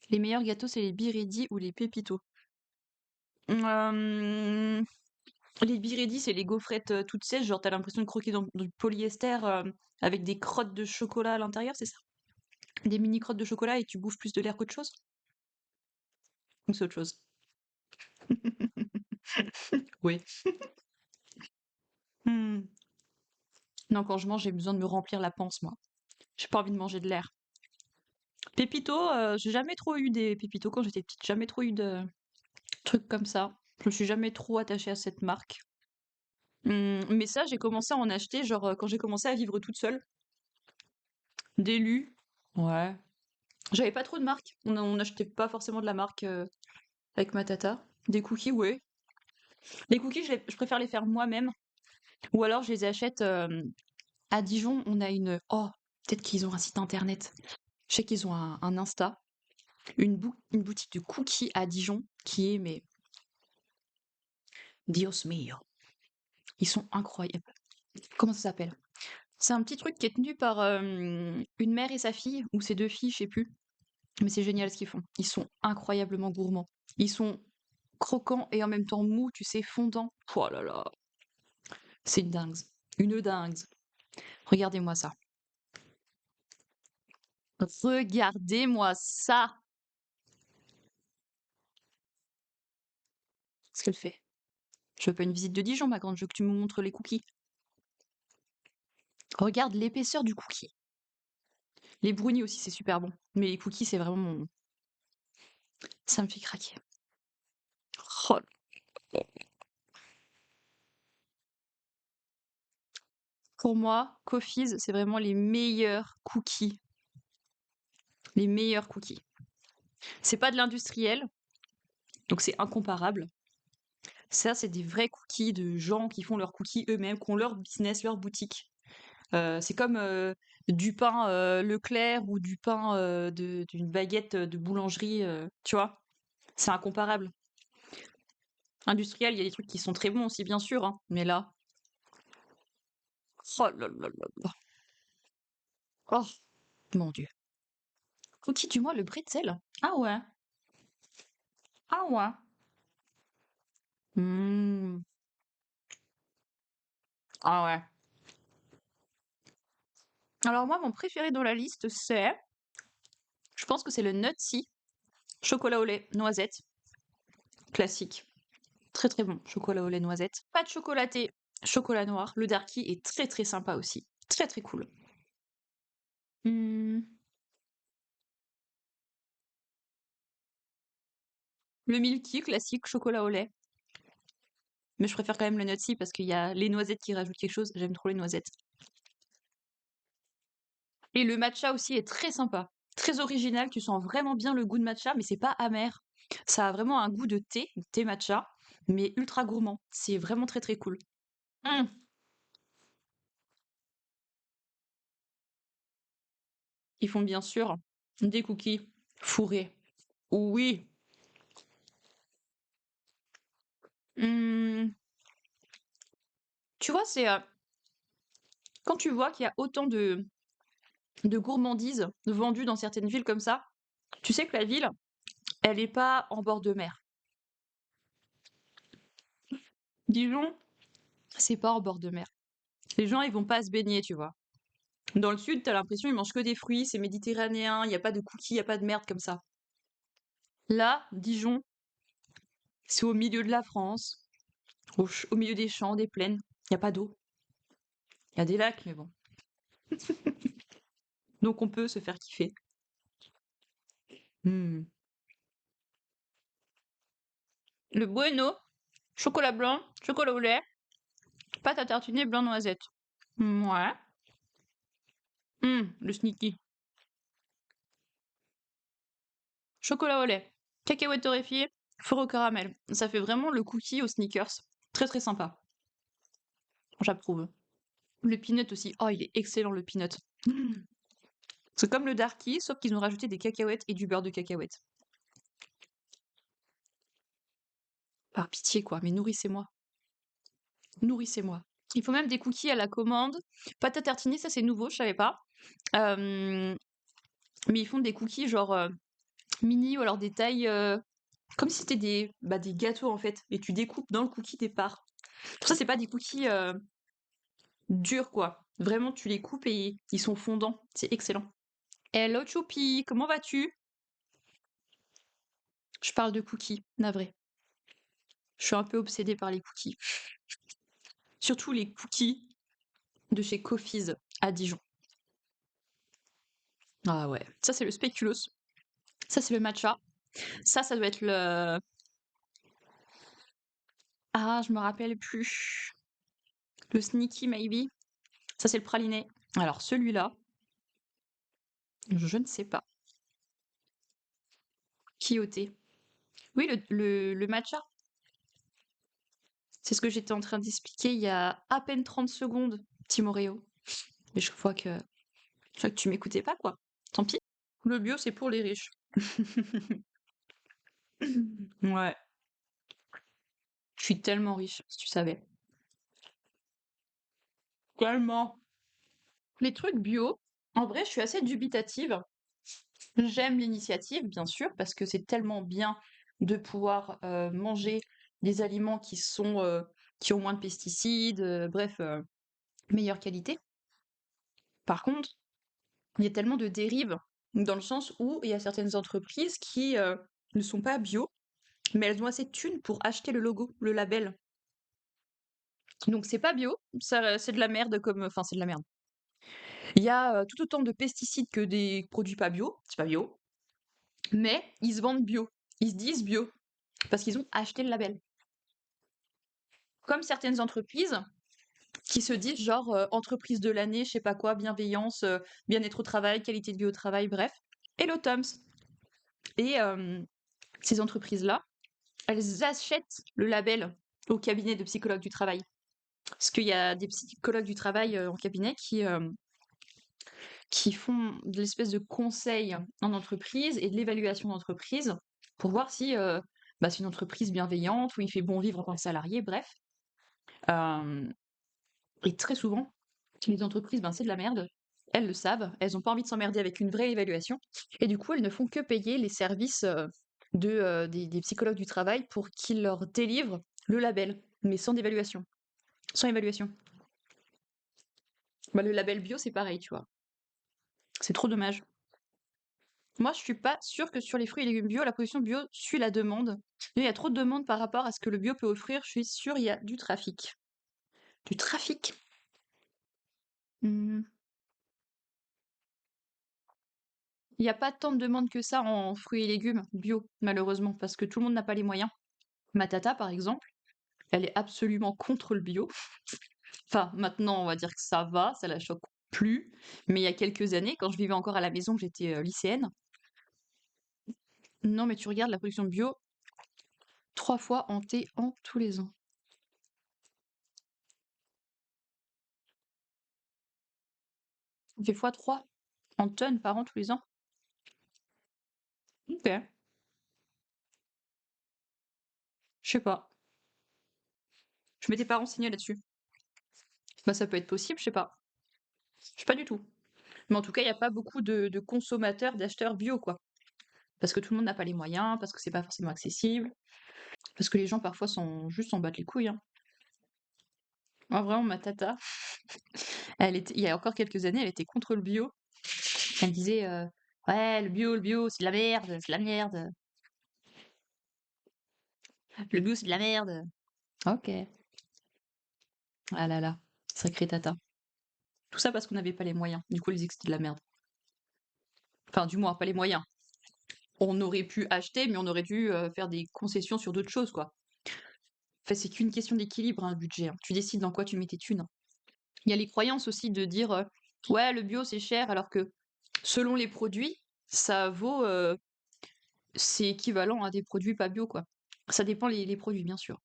Les meilleurs gâteaux, c'est les Biredi ou les Pépito. Euh, les Biredi, c'est les gaufrettes toutes sèches, genre t'as l'impression de croquer dans du polyester avec des crottes de chocolat à l'intérieur, c'est ça? Des mini crottes de chocolat et tu bouffes plus de l'air qu'autre chose? Ou c'est autre chose? Oui. Hmm. Non, quand je mange, j'ai besoin de me remplir la panse, moi. J'ai pas envie de manger de l'air. Pépito, j'ai jamais trop eu des pépitos quand j'étais petite, jamais trop eu de trucs comme ça. Je me suis jamais trop attachée à cette marque. Mais ça, j'ai commencé à en acheter, genre quand j'ai commencé à vivre toute seule. Des lus. Ouais. J'avais pas trop de marques. On achetait pas forcément de la marque avec ma tata. Des cookies, ouais. Les cookies, je préfère les faire moi-même. Ou alors je les achète à Dijon. On a une. Oh, peut-être qu'ils ont un site internet. Je sais qu'ils ont un Insta. Une boutique de cookies à Dijon qui est, mais Dios mío. Ils sont incroyables. Comment ça s'appelle? C'est un petit truc qui est tenu par une mère et sa fille, ou ses deux filles, je sais plus. Mais c'est génial ce qu'ils font. Ils sont incroyablement gourmands. Ils sont croquants et en même temps mous, tu sais, fondants. Oh là là, c'est une dingue. Une dingue. Regardez-moi ça. Regardez-moi ça. Qu'est-ce qu'elle fait? Je veux pas une visite de Dijon, ma grande, je veux que tu me montres les cookies. Regarde l'épaisseur du cookie. Les brownies aussi, c'est super bon. Mais les cookies, c'est vraiment mon... Ça me fait craquer. Oh. Pour moi, Coffee's, c'est vraiment les meilleurs cookies. Les meilleurs cookies. C'est pas de l'industriel, donc c'est incomparable. Ça, c'est des vrais cookies de gens qui font leurs cookies eux-mêmes, qui ont leur business, leur boutique. C'est comme du pain Leclerc ou du pain d'une baguette de boulangerie, tu vois. C'est incomparable. Industriel, il y a des trucs qui sont très bons aussi, bien sûr, hein, mais là, oh là là là là. Oh, mon Dieu. Cookie du mois, le bretzel. Ah ouais. Ah ouais. Hmm. Ah ouais. Alors moi, mon préféré dans la liste, je pense que c'est le Nutty, chocolat au lait, noisette, classique. Très très bon, chocolat au lait, noisette. Pas de chocolaté, chocolat noir. Le Darky est très très sympa aussi. Très très cool. Hmm. Le Milky, classique, chocolat au lait. Mais je préfère quand même le Nutty parce qu'il y a les noisettes qui rajoutent quelque chose. J'aime trop les noisettes. Et le matcha aussi est très sympa. Très original, tu sens vraiment bien le goût de matcha, mais c'est pas amer. Ça a vraiment un goût de thé matcha, mais ultra gourmand. C'est vraiment très très cool. Hmm. Ils font bien sûr des cookies fourrés. Oui. Hmm. Tu vois, c'est quand tu vois qu'il y a autant de gourmandises vendues dans certaines villes comme ça, tu sais que la ville, elle n'est pas en bord de mer. Dijon, c'est pas en bord de mer. Les gens, ils vont pas se baigner, tu vois. Dans le sud, t'as l'impression ils mangent que des fruits, c'est méditerranéen, il n'y a pas de cookies, il n'y a pas de merde comme ça. Là, Dijon, c'est au milieu de la France, au milieu des champs, des plaines. Il n'y a pas d'eau. Il y a des lacs, mais bon. Donc on peut se faire kiffer. Hmm. Le bueno, chocolat blanc, chocolat au lait, pâte à tartiner blanc noisette. Ouais. Le sneaky. Chocolat au lait, cacahuètes torréfiées, fort au caramel. Ça fait vraiment le cookie aux sneakers. Très très sympa. J'approuve. Le peanut aussi. Oh, il est excellent le peanut. Mm. C'est comme le darky, sauf qu'ils ont rajouté des cacahuètes et du beurre de cacahuète. Par pitié quoi, mais nourrissez-moi. Nourrissez-moi. Il faut même des cookies à la commande. Pâte à tartiner, ça c'est nouveau, je savais pas. Mais ils font des cookies genre mini ou alors des tailles comme si c'était des gâteaux en fait. Et tu découpes dans le cookie tes parts. Pour ça, c'est pas des cookies durs quoi. Vraiment, tu les coupes et ils sont fondants. C'est excellent. Hello Choupi, comment vas-tu? Je parle de cookies, navré. Je suis un peu obsédée par les cookies. Surtout les cookies de chez Coffee's à Dijon. Ah ouais. Ça, c'est le spéculoos. Ça, c'est le matcha. Ça doit être le... Ah, je me rappelle plus. Le sneaky, maybe. Ça, c'est le praliné. Alors, celui-là, je ne sais pas. Quilloté. Oui, le matcha. C'est ce que j'étais en train d'expliquer il y a à peine 30 secondes, Timoréo. Mais je vois que tu m'écoutais pas, quoi. Tant pis. Le bio, c'est pour les riches. Ouais. Je suis tellement riche, si tu savais. Tellement. Les trucs bio, en vrai, je suis assez dubitative. J'aime l'initiative, bien sûr, parce que c'est tellement bien de pouvoir manger des aliments qui ont moins de pesticides, bref, meilleure qualité. Par contre, il y a tellement de dérives, dans le sens où il y a certaines entreprises qui ne sont pas bio, mais elles ont assez de thunes pour acheter le logo, le label. Donc c'est pas bio, ça, c'est de la merde comme, enfin c'est de la merde. Il y a tout autant de pesticides que des produits pas bio, c'est pas bio, mais ils se vendent bio, ils se disent bio parce qu'ils ont acheté le label. Comme certaines entreprises qui se disent genre entreprise de l'année, je sais pas quoi, bienveillance, bien-être au travail, qualité de vie au travail, bref. Hello Toms. Et ces entreprises-là, elles achètent le label au cabinet de psychologues du travail. Parce qu'il y a des psychologues du travail en cabinet qui font de l'espèce de conseil en entreprise et de l'évaluation d'entreprise pour voir si c'est une entreprise bienveillante, où il fait bon vivre en tant que salarié, bref. Euh, et très souvent, les entreprises, c'est de la merde. Elles le savent, elles n'ont pas envie de s'emmerder avec une vraie évaluation. Et du coup, elles ne font que payer les services des psychologues du travail pour qu'ils leur délivrent le label, mais sans évaluation. Sans évaluation. Le label bio, c'est pareil, tu vois. C'est trop dommage. Moi, je suis pas sûre que sur les fruits et légumes bio, la production bio suit la demande. Il y a trop de demandes par rapport à ce que le bio peut offrir. Je suis sûre il y a du trafic. Du trafic? Hmm. Il n'y a pas tant de demandes que ça en fruits et légumes bio, malheureusement, parce que tout le monde n'a pas les moyens. Ma tata, par exemple, elle est absolument contre le bio. Enfin, maintenant, on va dire que ça la choque plus. Mais il y a quelques années, quand je vivais encore à la maison, que j'étais lycéenne, non, mais tu regardes la production bio, 3 fois en T en tous les ans. On fait x3 en tonnes par an tous les ans. Ok, je sais pas. Je m'étais pas renseignée là-dessus. Ça peut être possible, je sais pas. Je sais pas du tout. Mais en tout cas, il n'y a pas beaucoup de consommateurs, d'acheteurs bio, quoi. Parce que tout le monde n'a pas les moyens, parce que c'est pas forcément accessible, parce que les gens parfois sont juste en battent les couilles, hein. Moi, vraiment, ma tata, il y a encore quelques années, elle était contre le bio. Elle me disait, ouais, le bio, c'est de la merde, c'est de la merde. Le bio, c'est de la merde. Ok. Ah là là, sacré tata. Tout ça parce qu'on n'avait pas les moyens. Du coup, elle disait que c'était de la merde. Enfin, du moins, pas les moyens. On aurait pu acheter, mais on aurait dû faire des concessions sur d'autres choses, quoi. Enfin, c'est qu'une question d'équilibre, hein, le budget, hein. Tu décides dans quoi tu mets tes thunes, hein. Il y a les croyances aussi de dire ouais, le bio c'est cher, alors que selon les produits, ça vaut c'est équivalent à des produits pas bio, quoi. Ça dépend les produits, bien sûr.